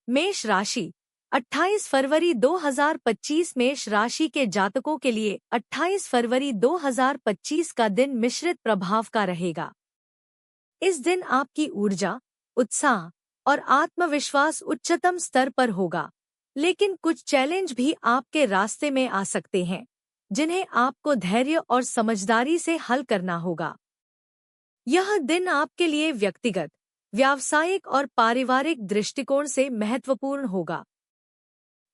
मेष राशि 28 फरवरी 2025 मेष राशि के जातकों के लिए 28 फरवरी 2025 का दिन मिश्रित प्रभाव का रहेगा। इस दिन आपकी ऊर्जा, उत्साह और आत्मविश्वास उच्चतम स्तर पर होगा, लेकिन कुछ चैलेंज भी आपके रास्ते में आ सकते हैं, जिन्हें आपको धैर्य और समझदारी से हल करना होगा। यह दिन आपके लिए व्यक्तिगत, व्यावसायिक और पारिवारिक दृष्टिकोण से महत्वपूर्ण होगा।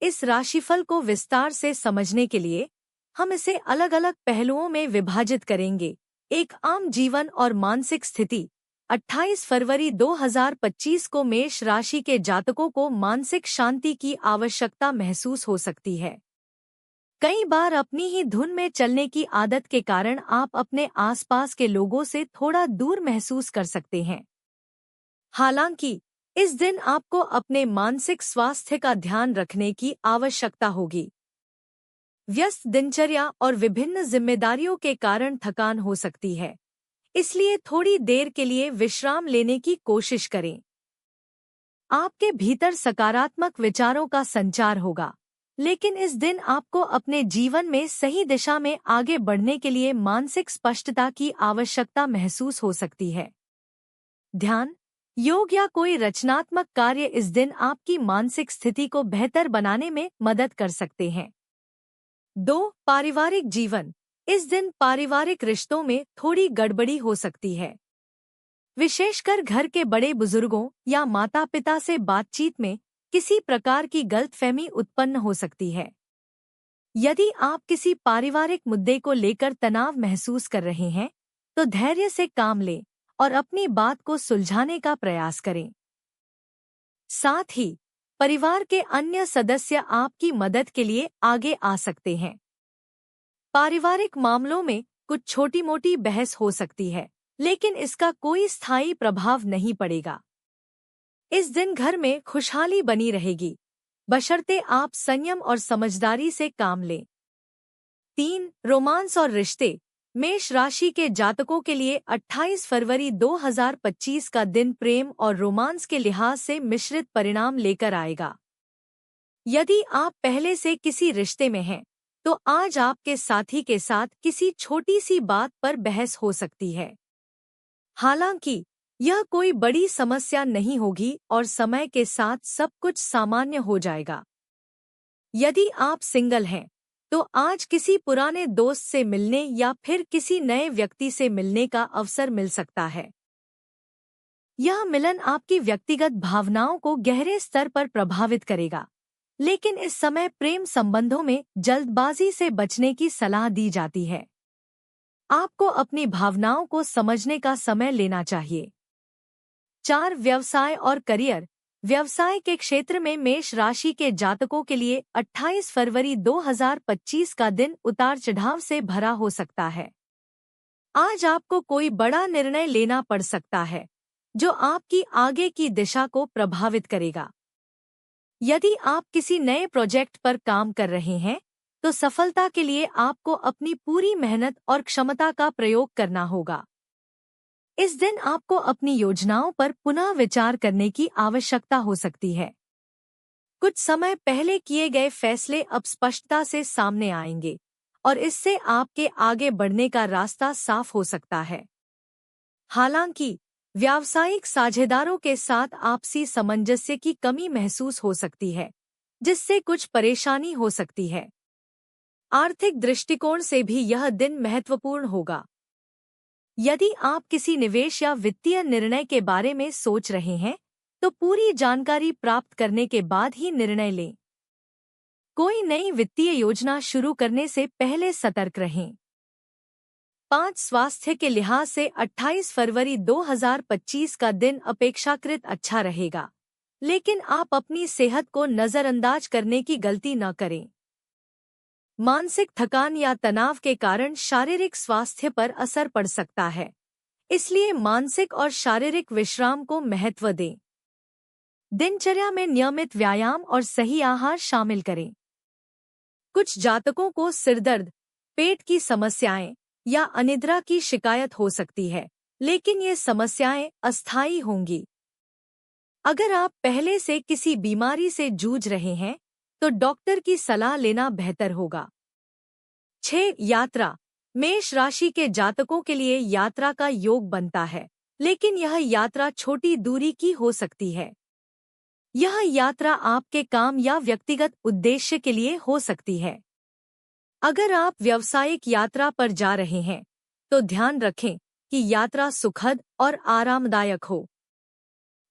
इस राशिफल को विस्तार से समझने के लिए हम इसे अलग अलग पहलुओं में विभाजित करेंगे। एक आम जीवन और मानसिक स्थिति 28 फरवरी 2025 को मेष राशि के जातकों को मानसिक शांति की आवश्यकता महसूस हो सकती है। कई बार अपनी ही धुन में चलने की आदत के कारण आप अपने आसपास के लोगों से थोड़ा दूर महसूस कर सकते हैं। हालांकि इस दिन आपको अपने मानसिक स्वास्थ्य का ध्यान रखने की आवश्यकता होगी। व्यस्त दिनचर्या और विभिन्न जिम्मेदारियों के कारण थकान हो सकती है, इसलिए थोड़ी देर के लिए विश्राम लेने की कोशिश करें। आपके भीतर सकारात्मक विचारों का संचार होगा, लेकिन इस दिन आपको अपने जीवन में सही दिशा में आगे बढ़ने के लिए मानसिक स्पष्टता की आवश्यकता महसूस हो सकती है। ध्यान, योग या कोई रचनात्मक कार्य इस दिन आपकी मानसिक स्थिति को बेहतर बनाने में मदद कर सकते हैं। 2. पारिवारिक जीवन। इस दिन पारिवारिक रिश्तों में थोड़ी गड़बड़ी हो सकती है। विशेषकर घर के बड़े बुजुर्गों या माता-पिता से बातचीत में किसी प्रकार की गलतफहमी उत्पन्न हो सकती है। यदि आप किसी पारिवारिक मुद्दे को लेकर तनाव महसूस कर रहे हैं, तो धैर्य से काम लें और अपनी बात को सुलझाने का प्रयास करें। साथ ही परिवार के अन्य सदस्य आपकी मदद के लिए आगे आ सकते हैं। पारिवारिक मामलों में कुछ छोटी-मोटी बहस हो सकती है, लेकिन इसका कोई स्थायी प्रभाव नहीं पड़ेगा। इस दिन घर में खुशहाली बनी रहेगी, बशर्ते आप संयम और समझदारी से काम लें। 3. रोमांस और रिश्ते। मेष राशि के जातकों के लिए 28 फरवरी 2025 का दिन प्रेम और रोमांस के लिहाज से मिश्रित परिणाम लेकर आएगा। यदि आप पहले से किसी रिश्ते में हैं, तो आज आपके साथी के साथ किसी छोटी सी बात पर बहस हो सकती है। हालांकि यह कोई बड़ी समस्या नहीं होगी और समय के साथ सब कुछ सामान्य हो जाएगा। यदि आप सिंगल हैं, तो आज किसी पुराने दोस्त से मिलने या फिर किसी नए व्यक्ति से मिलने का अवसर मिल सकता है। यह मिलन आपकी व्यक्तिगत भावनाओं को गहरे स्तर पर प्रभावित करेगा, लेकिन इस समय प्रेम संबंधों में जल्दबाजी से बचने की सलाह दी जाती है। आपको अपनी भावनाओं को समझने का समय लेना चाहिए। 4. व्यवसाय और करियर। व्यवसाय के क्षेत्र में मेष राशि के जातकों के लिए 28 फरवरी 2025 का दिन उतार चढ़ाव से भरा हो सकता है। आज आपको कोई बड़ा निर्णय लेना पड़ सकता है, जो आपकी आगे की दिशा को प्रभावित करेगा। यदि आप किसी नए प्रोजेक्ट पर काम कर रहे हैं, तो सफलता के लिए आपको अपनी पूरी मेहनत और क्षमता का प्रयोग करना होगा। इस दिन आपको अपनी योजनाओं पर पुनः विचार करने की आवश्यकता हो सकती है। कुछ समय पहले किए गए फैसले अब स्पष्टता से सामने आएंगे और इससे आपके आगे बढ़ने का रास्ता साफ हो सकता है। हालांकि व्यावसायिक साझेदारों के साथ आपसी सामंजस्य की कमी महसूस हो सकती है, जिससे कुछ परेशानी हो सकती है। आर्थिक दृष्टिकोण से भी यह दिन महत्वपूर्ण होगा। यदि आप किसी निवेश या वित्तीय निर्णय के बारे में सोच रहे हैं, तो पूरी जानकारी प्राप्त करने के बाद ही निर्णय लें। कोई नई वित्तीय योजना शुरू करने से पहले सतर्क रहें। 5. स्वास्थ्य के लिहाज से 28 फरवरी 2025 का दिन अपेक्षाकृत अच्छा रहेगा, लेकिन आप अपनी सेहत को नजरअंदाज करने की गलती न करें। मानसिक थकान या तनाव के कारण शारीरिक स्वास्थ्य पर असर पड़ सकता है, इसलिए मानसिक और शारीरिक विश्राम को महत्व दें। दिनचर्या में नियमित व्यायाम और सही आहार शामिल करें। कुछ जातकों को सिरदर्द, पेट की समस्याएं या अनिद्रा की शिकायत हो सकती है, लेकिन ये समस्याएं अस्थायी होंगी। अगर आप पहले से किसी बीमारी से जूझ रहे हैं तो डॉक्टर की सलाह लेना बेहतर होगा। 6. यात्रा। मेष राशि के जातकों के लिए यात्रा का योग बनता है, लेकिन यह यात्रा छोटी दूरी की हो सकती है। यह यात्रा आपके काम या व्यक्तिगत उद्देश्य के लिए हो सकती है। अगर आप व्यावसायिक यात्रा पर जा रहे हैं तो ध्यान रखें कि यात्रा सुखद और आरामदायक हो।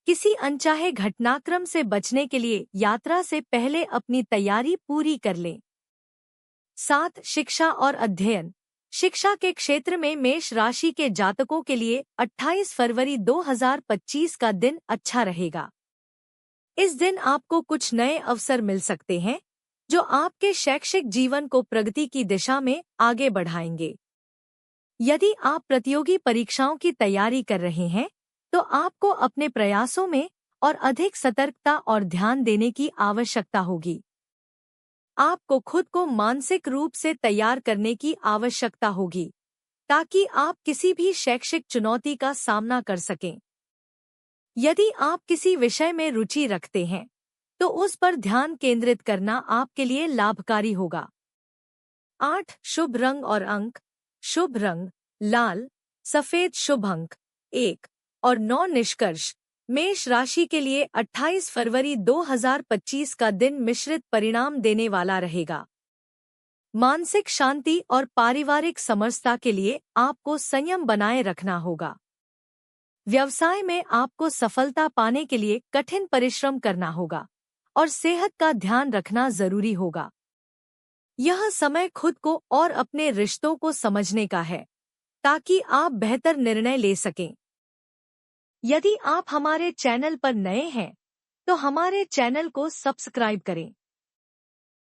किसी अनचाहे घटनाक्रम से बचने के लिए यात्रा से पहले अपनी तैयारी पूरी कर लें। 7. शिक्षा और अध्ययन। शिक्षा के क्षेत्र में मेष राशि के जातकों के लिए 28 फरवरी 2025 का दिन अच्छा रहेगा। इस दिन आपको कुछ नए अवसर मिल सकते हैं जो आपके शैक्षिक जीवन को प्रगति की दिशा में आगे बढ़ाएंगे। यदि आप प्रतियोगी परीक्षाओं की तैयारी कर रहे हैं तो आपको अपने प्रयासों में और अधिक सतर्कता और ध्यान देने की आवश्यकता होगी। आपको खुद को मानसिक रूप से तैयार करने की आवश्यकता होगी ताकि आप किसी भी शैक्षिक चुनौती का सामना कर सकें। यदि आप किसी विषय में रुचि रखते हैं तो उस पर ध्यान केंद्रित करना आपके लिए लाभकारी होगा। 8. शुभ रंग और अंक। शुभ रंग लाल, सफेद। शुभ अंक 1 और 9। निष्कर्ष। मेष राशि के लिए 28 फरवरी 2025 का दिन मिश्रित परिणाम देने वाला रहेगा। मानसिक शांति और पारिवारिक समरसता के लिए आपको संयम बनाए रखना होगा। व्यवसाय में आपको सफलता पाने के लिए कठिन परिश्रम करना होगा और सेहत का ध्यान रखना जरूरी होगा। यह समय खुद को और अपने रिश्तों को समझने का है ताकि आप बेहतर निर्णय ले सकें। यदि आप हमारे चैनल पर नए हैं तो हमारे चैनल को सब्सक्राइब करें